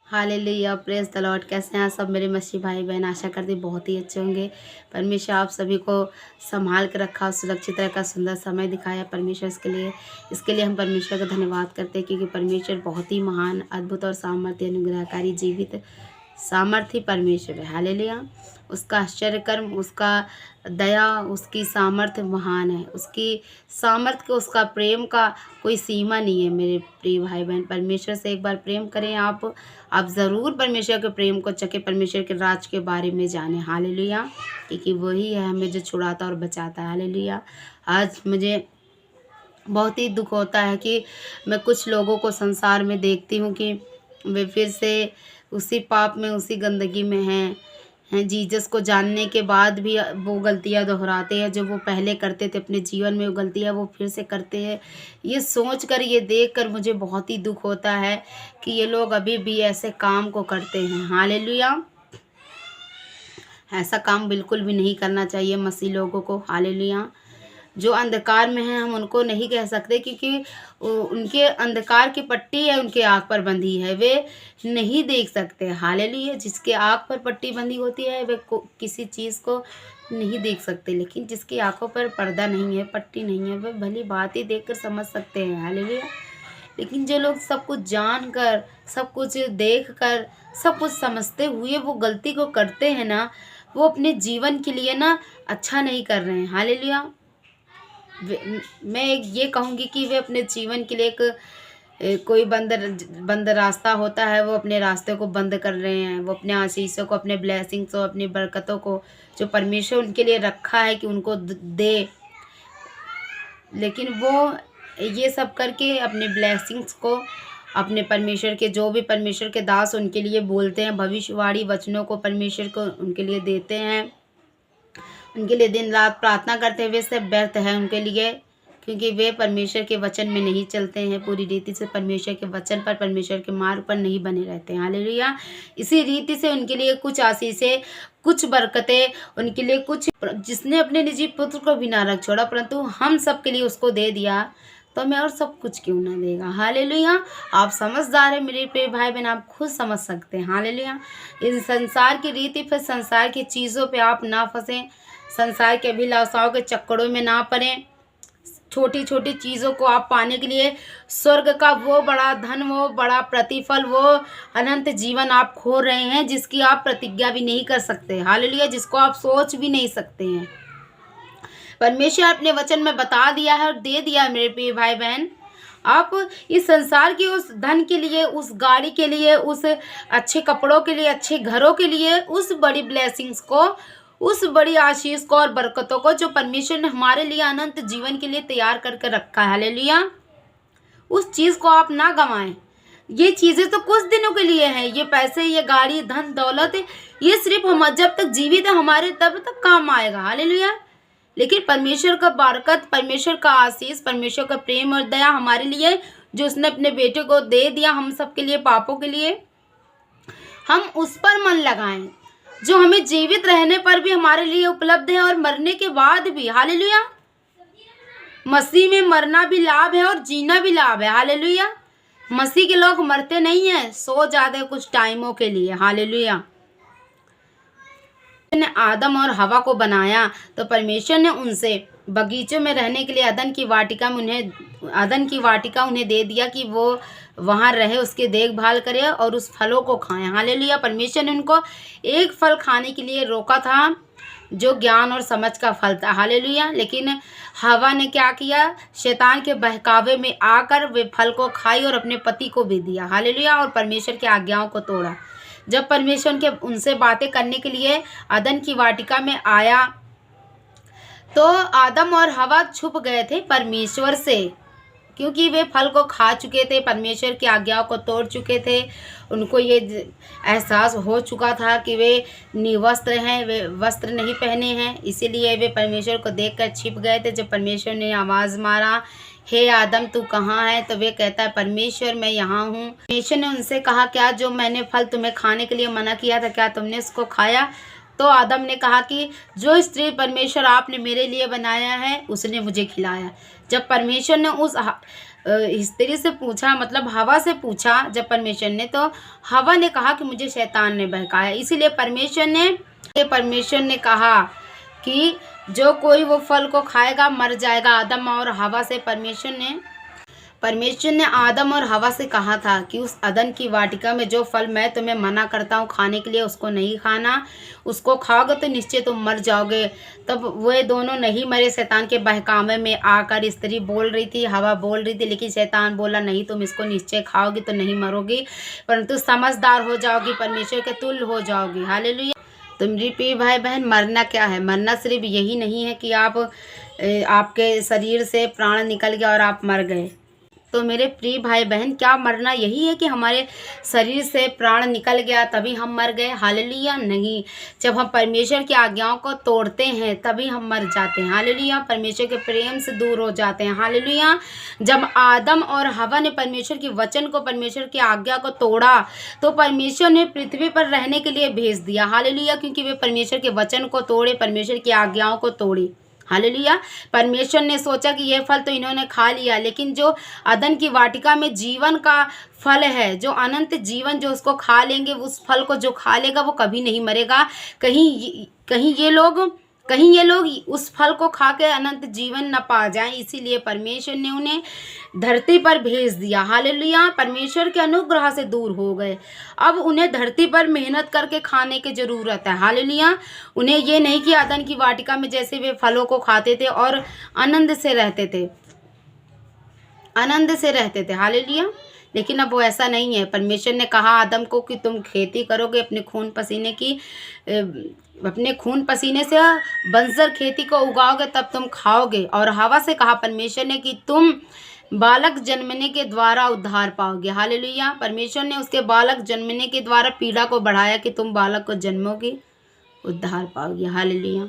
Hallelujah, praise the Lord. कैसे हैं आप सब मेरे मसीह भाई बहन? आशा करते हैं बहुत ही अच्छे होंगे। परमेश्वर आप सभी को संभाल के रखा, सुरक्षित रखा, सुंदर समय दिखाया परमेश्वर इसके लिए हम परमेश्वर का धन्यवाद करते हैं, क्योंकि परमेश्वर बहुत ही महान, अद्भुत और सामर्थ्य अनुग्रहकारी जीवित सामर्थ्य परमेश्वर है। हालेलुया। उसका आश्चर्य कर्म, उसका दया, उसकी सामर्थ्य महान है। उसकी सामर्थ्य को, उसका प्रेम का कोई सीमा नहीं है। मेरे प्रिय भाई बहन, परमेश्वर से एक बार प्रेम करें आप ज़रूर परमेश्वर के प्रेम को चखें, परमेश्वर के राज के बारे में जानें। हालेलुया। क्योंकि वही है हमें जो छुड़ाता और बचाता है। हालेलुया। आज मुझे बहुत ही दुख होता है कि मैं कुछ लोगों को संसार में देखती हूँ कि वे फिर से उसी पाप में, उसी गंदगी में हैं जीसस को जानने के बाद भी वो गलतियाँ दोहराते हैं जो वो पहले करते थे अपने जीवन में। वो गलतियाँ वो फिर से करते हैं। ये सोचकर, ये देखकर मुझे बहुत ही दुख होता है कि ये लोग अभी भी ऐसे काम को करते हैं। हालेलुया। ऐसा काम बिल्कुल भी नहीं करना चाहिए मसीह लोगों को। हालेलुया। जो अंधकार में हैं हम उनको नहीं कह सकते, क्योंकि उनके अंधकार की पट्टी है, उनके आँख पर बंधी है, वे नहीं देख सकते। हालेलुया। जिसके आँख पर पट्टी बंधी होती है वे किसी चीज़ को नहीं देख सकते, लेकिन जिसकी आँखों पर पर्दा नहीं है, पट्टी नहीं है, वे भली बात ही देख कर समझ सकते हैं। हालेलुया। लेकिन जो लोग सब कुछ जान कर, सब कुछ देख कर, सब कुछ समझते हुए वो गलती को करते हैं ना, वो अपने जीवन के लिए ना अच्छा नहीं कर रहे हैं। हालेलुया। मैं ये कहूँगी कि वे अपने जीवन के लिए कोई बंद रास्ता होता है, वो अपने रास्ते को बंद कर रहे हैं। वो अपने आशीषों को, अपने ब्लेसिंग्स को, अपनी बरकतों को जो परमेश्वर उनके लिए रखा है कि उनको दे, लेकिन वो ये सब करके अपने ब्लेसिंग्स को, अपने परमेश्वर के जो भी परमेश्वर के दास उनके लिए बोलते हैं, भविष्यवाणी वचनों को परमेश्वर को उनके लिए देते हैं, उनके लिए दिन रात प्रार्थना करते हैं, वे सब व्यर्थ है उनके लिए, क्योंकि वे परमेश्वर के वचन में नहीं चलते हैं। पूरी रीति से परमेश्वर के वचन पर, परमेश्वर के मार्ग पर नहीं बने रहते हैं। हालेलुया। इसी रीति से उनके लिए कुछ आशीषें, कुछ बरकतें, उनके लिए कुछ, जिसने अपने निजी पुत्र को भी ना रख छोड़ा परंतु हम सब के लिए उसको दे दिया, तो हमें और सब कुछ क्यों ना देगा। हालेलुया। आप समझदार हैं मेरे प्रिय भाई बहन, आप खुद समझ सकते हैं। हालेलुया। इन संसार की रीति पर, संसार की चीज़ों पे आप ना फंसें, संसार के अभिलाषाओं के चक्करों में ना पड़ें। छोटी छोटी चीज़ों को आप पाने के लिए स्वर्ग का वो बड़ा धन, वो बड़ा प्रतिफल, वो अनंत जीवन आप खो रहे हैं, जिसकी आप प्रतिज्ञा भी नहीं कर सकते। हालेलुया। जिसको आप सोच भी नहीं सकते हैं। परमेश्वर अपने वचन में बता दिया है और दे दिया है मेरे प्रिय भाई बहन। आप इस संसार के उस धन के लिए, उस गाड़ी के लिए, उस अच्छे कपड़ों के लिए, अच्छे घरों के लिए, उस बड़ी ब्लेसिंग्स को, उस बड़ी आशीष को और बरकतों को जो परमेश्वर ने हमारे लिए अनंत जीवन के लिए तैयार करके रखा है, हालेलुया, उस चीज़ को आप ना गंवाएं। ये चीज़ें तो कुछ दिनों के लिए हैं। ये पैसे, ये गाड़ी, धन दौलत, ये सिर्फ हम जब तक जीवित है हमारे तब तक काम आएगा। हालेलुया। लेकिन परमेश्वर का बरकत, परमेश्वर का आशीष, परमेश्वर का प्रेम और दया हमारे लिए, जो उसने अपने बेटे को दे दिया हम सब के लिए, पापों के लिए, हम उस पर मन लगाएं, जो हमें जीवित रहने पर भी हमारे लिए उपलब्ध है और मरने के बाद भी। हालेलुया। मसीह में मरना भी लाभ है और जीना भी लाभ है। हालेलुया। मसीह के लोग मरते नहीं हैं, सो जाते कुछ टाइमों के लिए। हालेलुया। ने आदम और हवा को बनाया तो परमेश्वर ने उनसे बगीचों में रहने के लिए अदन की वाटिका उन्हें दे दिया कि वो वहाँ रहे, उसकी देखभाल करे और उस फलों को खाएं। हालेलुया। परमेश्वर ने उनको एक फल खाने के लिए रोका था जो ज्ञान और समझ का फल था। हालेलुया। लेकिन हवा ने क्या किया? शैतान के बहकावे में आकर वे फल को खाई और अपने पति को भी दिया। हालेलुया। और परमेश्वर की आज्ञाओं को तोड़ा। जब परमेश्वर उनसे बातें करने के लिए अदन की वाटिका में आया तो आदम और हवा छुप गए थे परमेश्वर से, क्योंकि वे फल को खा चुके थे, परमेश्वर की आज्ञाओं को तोड़ चुके थे। उनको ये एहसास हो चुका था कि वे निवस्त्र हैं, वे वस्त्र नहीं पहने हैं, इसीलिए वे परमेश्वर को देखकर छिप गए थे। जब परमेश्वर ने आवाज़ मारा, हे आदम तू कहाँ है? तो वे कहता है, परमेश्वर मैं यहाँ हूँ। परमेश्वर ने उनसे कहा, क्या जो मैंने फल तुम्हें खाने के लिए मना किया था, क्या तुमने उसको खाया? तो आदम ने कहा कि जो स्त्री परमेश्वर आपने मेरे लिए बनाया है उसने मुझे खिलाया। जब परमेश्वर ने उस स्त्री से पूछा, मतलब हवा से पूछा जब परमेश्वर ने, तो हवा ने कहा कि मुझे शैतान ने बहकाया। इसीलिए परमेश्वर ने कहा कि जो कोई वो फल को खाएगा मर जाएगा। आदम और हवा से परमेश्वर ने आदम और हवा से कहा था कि उस अदन की वाटिका में जो फल मैं तुम्हें मना करता हूँ खाने के लिए, उसको नहीं खाना। उसको खाओगे तो निश्चय तुम मर जाओगे। तब वे दोनों नहीं मरे। शैतान के बहकावे में आकर स्त्री बोल रही थी, हवा बोल रही थी, लेकिन शैतान बोला नहीं, तुम इसको निश्चय खाओगी तो नहीं मरोगी, परंतु समझदार हो जाओगी, परमेश्वर के तुल्य हो जाओगी। हालेलुया। तो मेरे प्रिय भाई बहन, मरना क्या है? मरना सिर्फ यही नहीं है कि आपके शरीर से प्राण निकल गया और आप मर गए। तो मेरे प्रिय भाई बहन, क्या मरना यही है कि हमारे शरीर से प्राण निकल गया तभी हम मर गए? हालेलुया, नहीं। जब हम परमेश्वर की आज्ञाओं को तोड़ते हैं तभी हम मर जाते हैं। हालेलुया, परमेश्वर के प्रेम से दूर हो जाते हैं। हालेलुया। जब आदम और हवा ने परमेश्वर के वचन को, परमेश्वर की आज्ञा को तोड़ा, तो परमेश्वर ने पृथ्वी पर रहने के लिए भेज दिया। हालेलुया, क्योंकि वे परमेश्वर के वचन को तोड़े, परमेश्वर की आज्ञाओं को तोड़े। हालेलुया। परमेश्वर ने सोचा कि यह फल तो इन्होंने खा लिया, लेकिन जो अदन की वाटिका में जीवन का फल है, जो अनंत जीवन, जो उसको खा लेंगे, उस फल को जो खा लेगा वो कभी नहीं मरेगा। कहीं ये लोग उस फल को खा के अनंत जीवन न पा जाएं। इसीलिए परमेश्वर ने उन्हें धरती पर भेज दिया। हालेलुया। परमेश्वर के अनुग्रह से दूर हो गए। अब उन्हें धरती पर मेहनत करके खाने की ज़रूरत है। हालेलुया। उन्हें ये नहीं कि अदन की वाटिका में जैसे वे फलों को खाते थे और आनंद से रहते थे। हालेलुया। लेकिन अब वो ऐसा नहीं है। परमेश्वर ने कहा आदम को कि तुम खेती करोगे, अपने खून पसीने से बंजर खेती को उगाओगे, तब तुम खाओगे। और हवा से कहा परमेश्वर ने कि तुम बालक जन्मने के द्वारा उद्धार पाओगे। हालेलुया। परमेश्वर ने उसके बालक जन्मने के द्वारा पीड़ा को बढ़ाया कि तुम बालक को जन्मोगे, उद्धार पाओगे। हालेलुया।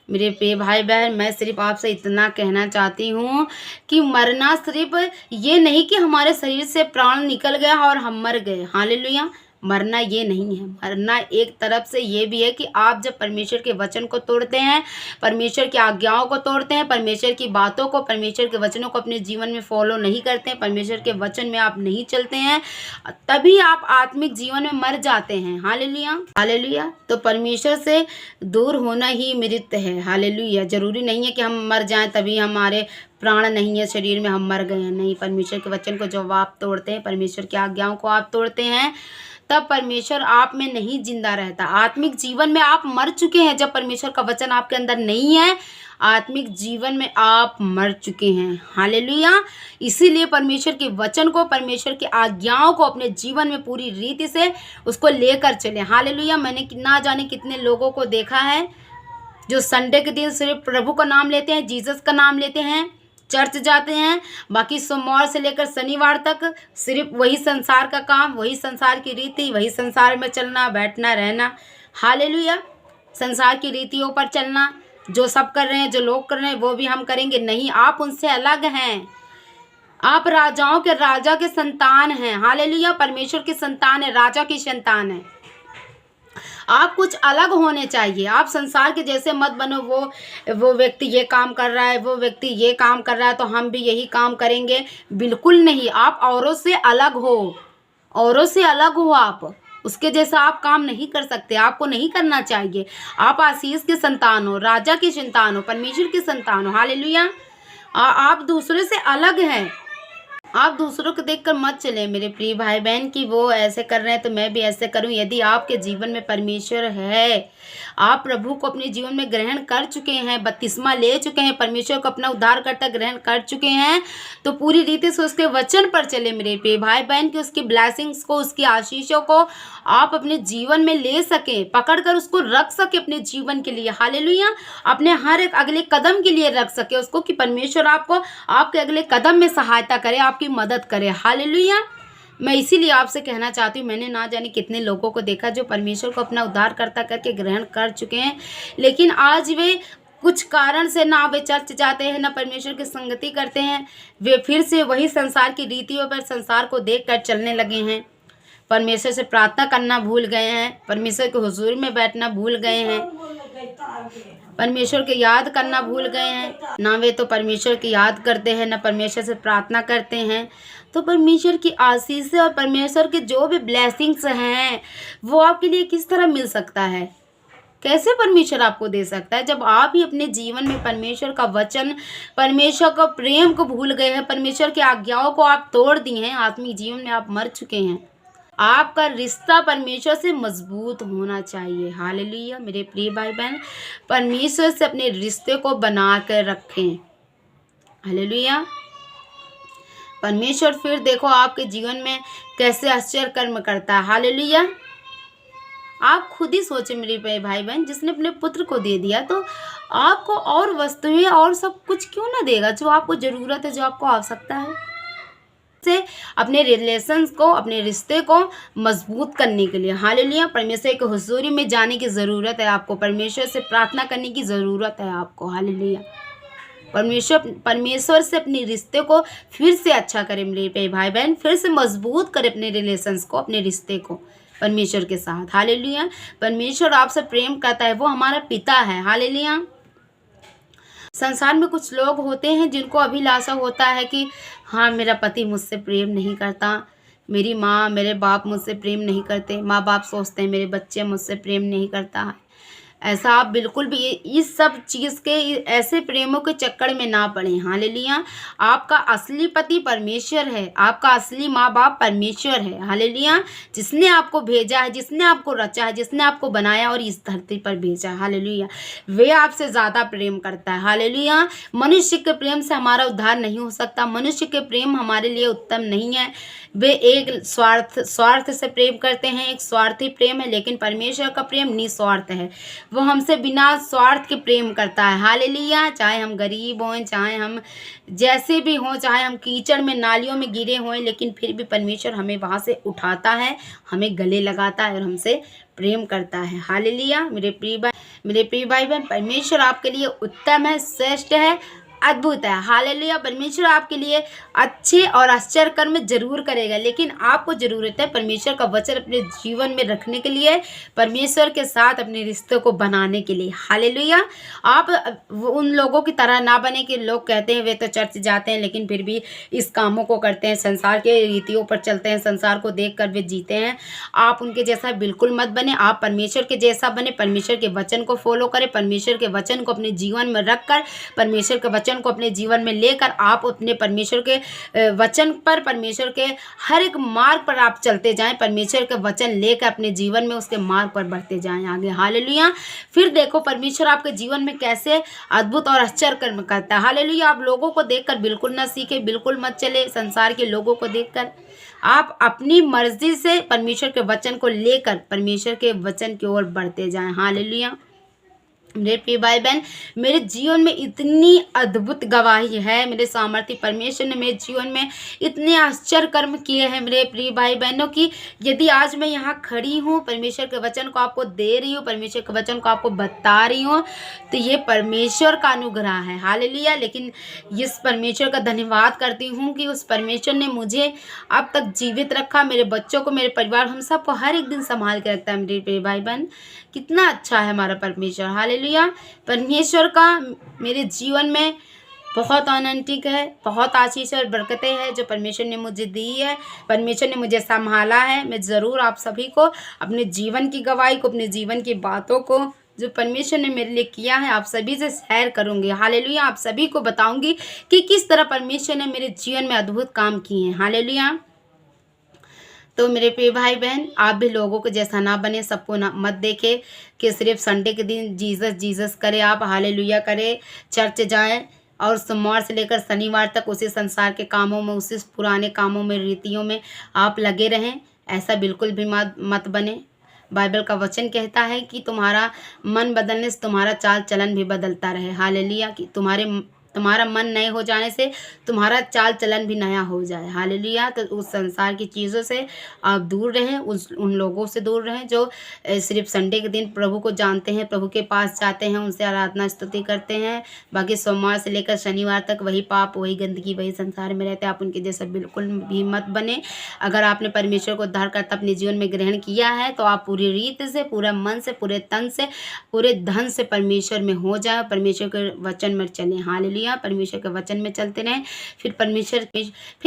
मेरे प्रिय भाई बहन, मैं सिर्फ आपसे इतना कहना चाहती हूँ कि मरना सिर्फ ये नहीं कि हमारे शरीर से प्राण निकल गया और हम मर गए। हालेलुया। मरना ये नहीं है। मरना एक तरफ से ये भी है कि आप जब परमेश्वर के वचन को तोड़ते हैं, परमेश्वर की आज्ञाओं को तोड़ते हैं, परमेश्वर की बातों को, परमेश्वर के वचनों को अपने जीवन में फॉलो नहीं करते हैं, परमेश्वर के वचन में आप नहीं चलते हैं, तभी आप आत्मिक जीवन में मर जाते हैं। हालेलुया। हालेलुया। तो परमेश्वर से दूर होना ही मृत्यु है। हालेलुया। जरूरी नहीं है कि हम मर जाएं तभी हमारे प्राण नहीं है शरीर में, हम मर गए हैं। नहीं, परमेश्वर के वचन को जब आप तोड़ते हैं, परमेश्वर की आज्ञाओं को आप तोड़ते हैं, तब परमेश्वर आप में नहीं जिंदा रहता। आत्मिक जीवन में आप मर चुके हैं। जब परमेश्वर का वचन आपके अंदर नहीं है, आत्मिक जीवन में आप मर चुके हैं। हालेलुया। इसीलिए परमेश्वर के वचन को, परमेश्वर की आज्ञाओं को अपने जीवन में पूरी रीति से उसको लेकर चले। हालेलुया। मैंने ना जाने कितने लोगों को देखा है जो संडे के दिन सिर्फ प्रभु का नाम लेते हैं, जीसस का नाम लेते हैं, चर्च जाते हैं, बाकी सोमवार से लेकर शनिवार तक सिर्फ वही संसार का काम, वही संसार की रीति, वही संसार में चलना, बैठना, रहना। हालेलुया। संसार की रीतियों पर चलना, जो सब कर रहे हैं, जो लोग कर रहे हैं, वो भी हम करेंगे। नहीं, आप उनसे अलग हैं। आप राजाओं के राजा के संतान हैं। हालेलुया। परमेश्वर की संतान है, राजा की संतान है। आप कुछ अलग होने चाहिए। आप संसार के जैसे मत बनो, वो व्यक्ति ये काम कर रहा है, वो व्यक्ति ये काम कर रहा है, तो हम भी यही काम करेंगे। बिल्कुल नहीं। आप औरों से अलग हो, औरों से अलग हो। आप उसके जैसा आप काम नहीं कर सकते, आपको नहीं करना चाहिए। आप आशीष के संतान हो, राजा की संतान हो, परमेश्वर की संतान हो। हालेलुया। आप दूसरे से अलग हैं। आप दूसरों को देखकर मत चले मेरे प्रिय भाई बहन कि वो ऐसे कर रहे हैं तो मैं भी ऐसे करूं। यदि आपके जीवन में परमेश्वर है, आप प्रभु को अपने जीवन में ग्रहण कर चुके हैं, बपतिस्मा ले चुके हैं, परमेश्वर को अपना उद्धारकर्ता ग्रहण कर चुके हैं, तो पूरी रीति से उसके वचन पर चले मेरे प्रिय भाई बहन कि उसकी ब्लेसिंग्स को, उसकी आशीषों को आप अपने जीवन में ले सकें, पकड़ कर उसको रख सके अपने जीवन के लिए। हालेलुया। अपने हर एक अगले कदम के लिए रख सके उसको, कि परमेश्वर आपको आपके अगले कदम में सहायता करे, आपकी मदद करे। हालेलुया। मैं इसीलिए आपसे कहना चाहती हूँ, मैंने ना जाने कितने लोगों को देखा जो परमेश्वर को अपना उद्धारकर्ता करके ग्रहण कर चुके हैं, लेकिन आज वे कुछ कारण से ना वे चर्च जाते हैं, ना परमेश्वर की संगति करते हैं। वे फिर से वही संसार की रीतियों पर, संसार को देखकर चलने लगे हैं। परमेश्वर से प्रार्थना करना भूल गए हैं, परमेश्वर के हुजूर में बैठना भूल गए हैं। परमेश्वर के याद करना भूल गए हैं। ना वे तो परमेश्वर की याद करते हैं, ना परमेश्वर से प्रार्थना करते हैं। तो परमेश्वर की आशीष और परमेश्वर के जो भी ब्लेसिंग्स हैं वो आपके लिए किस तरह मिल सकता है? कैसे परमेश्वर आपको दे सकता है, जब आप ही अपने जीवन में परमेश्वर का वचन, परमेश्वर का प्रेम को भूल गए हैं, परमेश्वर की आज्ञाओं को आप तोड़ दिए हैं, आत्मिक जीवन में आप मर चुके हैं। आपका रिश्ता परमेश्वर से मजबूत होना चाहिए। हालेलुया मेरे प्रिय भाई बहन, परमेश्वर से अपने रिश्ते को बना कर रखें। हालेलुया। परमेश्वर फिर देखो आपके जीवन में कैसे आश्चर्य कर्म करता है। हालेलुया। आप खुद ही सोचें मेरे भाई बहन, जिसने अपने पुत्र को दे दिया तो आपको और वस्तुएं और सब कुछ क्यों ना देगा, जो आपको ज़रूरत है, जो आपको आवश्यकता है, से अपने रिलेशंस को, अपने रिश्ते को मजबूत करने के लिए। हालेलुया। परमेश्वर के हुजूरी में जाने की ज़रूरत है आपको, परमेश्वर से प्रार्थना करने की ज़रूरत है आपको। हालेलुया। परमेश्वर से अपने रिश्ते को फिर से अच्छा करें मेरे भाई बहन, फिर से मजबूत करें अपने रिलेशंस को, अपने रिश्ते को परमेश्वर के साथ। हालेलुया। परमेश्वर आपसे प्रेम करता है, वो हमारा पिता है। हालेलुया। संसार में कुछ लोग होते हैं जिनको अभिलाषा होता है कि हाँ मेरा पति मुझसे प्रेम नहीं करता, मेरी माँ मेरे बाप मुझसे प्रेम नहीं करते, माँ बाप सोचते हैं मेरे बच्चे मुझसे प्रेम नहीं करता है। ऐसा आप बिल्कुल भी इस सब चीज़ के, ऐसे प्रेमों के चक्कर में ना पड़ें। हालेलुया। आपका असली पति परमेश्वर है, आपका असली माँ बाप परमेश्वर है। हालेलुया। जिसने आपको भेजा है, जिसने आपको रचा है, जिसने आपको बनाया और इस धरती पर भेजा है। हालेलुया। वे आपसे ज़्यादा प्रेम करता है। हालेलुया। मनुष्य के प्रेम से हमारा उद्धार नहीं हो सकता, मनुष्य के प्रेम हमारे लिए उत्तम नहीं है। वे एक स्वार्थ से प्रेम करते हैं, एक स्वार्थी प्रेम है, लेकिन परमेश्वर का प्रेम निस्वार्थ है। वो हमसे बिना स्वार्थ के प्रेम करता है। हालेलुया। चाहे हम गरीब हों, चाहे हम जैसे भी हों, चाहे हम कीचड़ में, नालियों में गिरे हों, लेकिन फिर भी परमेश्वर हमें वहाँ से उठाता है, हमें गले लगाता है और हमसे प्रेम करता है। हालेलुया। मेरे प्रिय भाई बहन, परमेश्वर आपके लिए उत्तम है, श्रेष्ठ है, अद्भुत है। हालेलुया। परमेश्वर आपके लिए अच्छे और आश्चर्य कर्म जरूर करेगा, लेकिन आपको ज़रूरत है परमेश्वर का वचन अपने जीवन में रखने के लिए, परमेश्वर के साथ अपने रिश्ते को बनाने के लिए। हालेलुया। आप उन लोगों की तरह ना बने कि लोग कहते हैं वे तो चर्च जाते हैं लेकिन फिर भी इस कामों को करते हैं, संसार के रीतियों पर चलते हैं, संसार को देख कर वे जीते हैं। आप उनके जैसा बिल्कुल मत बने, आप परमेश्वर के जैसा बने, परमेश्वर के वचन को फॉलो करें, परमेश्वर के वचन को अपने जीवन में रख कर, परमेश्वर के वचन को अपने जीवन में लेकर आप अपने परमेश्वर के वचन पर, परमेश्वर के हर एक मार्ग पर आप चलते जाएं, परमेश्वर के वचन लेकर अपने जीवन में उसके मार्ग पर बढ़ते जाएं आगे। हालेलुया। फिर देखो परमेश्वर आपके जीवन में कैसे अद्भुत और आश्चर्य कर्म करता है। हालेलुया। आप लोगों को देखकर बिल्कुल ना सीखे, बिल्कुल मत चले संसार के लोगों को देखकर, आप अपनी मर्जी से परमेश्वर के वचन को लेकर परमेश्वर के वचन की ओर बढ़ते जाएं। हालेलुया। मेरे प्रिय भाई बहन, मेरे जीवन में इतनी अद्भुत गवाही है, मेरे सामर्थ्य परमेश्वर ने मेरे जीवन में इतने आश्चर्य कर्म किए हैं मेरे प्रिय भाई बहनों की, यदि आज मैं यहाँ खड़ी हूँ, परमेश्वर के वचन को आपको दे रही हूँ, परमेश्वर के वचन को आपको बता रही हूँ, तो ये परमेश्वर का अनुग्रह है। हालेलुया। लेकिन इस परमेश्वर का धन्यवाद करती हूँ कि उस परमेश्वर ने मुझे अब तक जीवित रखा, मेरे बच्चों को, मेरे परिवार, हम सबको हर एक दिन संभाल के रखता है। मेरे प्रिय भाई बहन, कितना अच्छा है हमारा परमेश्वर। हालेलुया। परमेश्वर का मेरे जीवन में बहुत अनंतिक है, बहुत आशीष और बरकतें हैं जो परमेश्वर ने मुझे दी है, परमेश्वर ने मुझे संभाला है। मैं ज़रूर आप सभी को अपने जीवन की गवाही को, अपने जीवन की बातों को जो परमेश्वर ने मेरे लिए किया है, आप सभी से शेयर करूंगी। हालेलुया। आप सभी को बताऊंगी कि किस तरह परमेश्वर ने मेरे जीवन में अद्भुत काम किए हैं। हालेलुया। तो मेरे प्रिय भाई बहन, आप भी लोगों को जैसा ना बने, सबको ना मत देखे कि सिर्फ संडे के दिन जीसस जीसस करे, आप हालेलुया करें, चर्च जाएं और सोमवार से लेकर शनिवार तक उसी संसार के कामों में, उसी पुराने कामों में, रीतियों में आप लगे रहें। ऐसा बिल्कुल भी मत बने। बाइबल का वचन कहता है कि तुम्हारा मन बदलने से तुम्हारा चाल चलन भी बदलता रहे। हालेलुया। कि तुम्हारे तुम्हारा मन नए हो जाने से तुम्हारा चाल चलन भी नया हो जाए। हालेलुया। तो उस संसार की चीज़ों से आप दूर रहें, उन लोगों से दूर रहें जो सिर्फ संडे के दिन प्रभु को जानते हैं, प्रभु के पास जाते हैं, उनसे आराधना स्तुति करते हैं। बाकी सोमवार से लेकर शनिवार तक वही पाप, वही गंदगी, वही संसार में रहते हैं। आप उनके जैसा बिल्कुल भी मत बने। अगर आपने परमेश्वर को उद्धारकर्ता अपने जीवन में ग्रहण किया है तो आप पूरी रीत से, पूरे मन से, पूरे तन से, पूरे धन से परमेश्वर में हो जाए, परमेश्वर के वचन में चलें। हालेलुया। परमेश्वर के वचन में चलते रहें, फिर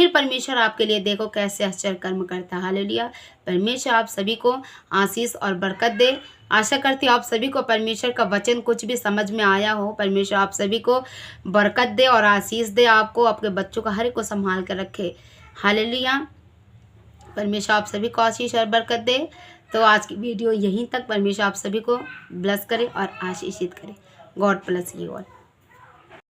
परमेश्वर आपके लिए देखो कैसे आश्चर्य कर्म करता है। हालेलुया। परमेश्वर आप सभी को आशीष और बरकत दे। आशा करती हूँ आप सभी को परमेश्वर का वचन कुछ भी समझ में आया हो। परमेश्वर आप सभी को बरकत दे और आशीष दे, आपको, आपके बच्चों का हर एक को संभाल कर रखे। हालेलुया। परमेश्वर आप सभी को आशीष और बरकत दे। तो आज की वीडियो यहीं तक। परमेश्वर आप सभी को ब्लेस करे और आशीषित करे। God bless you all.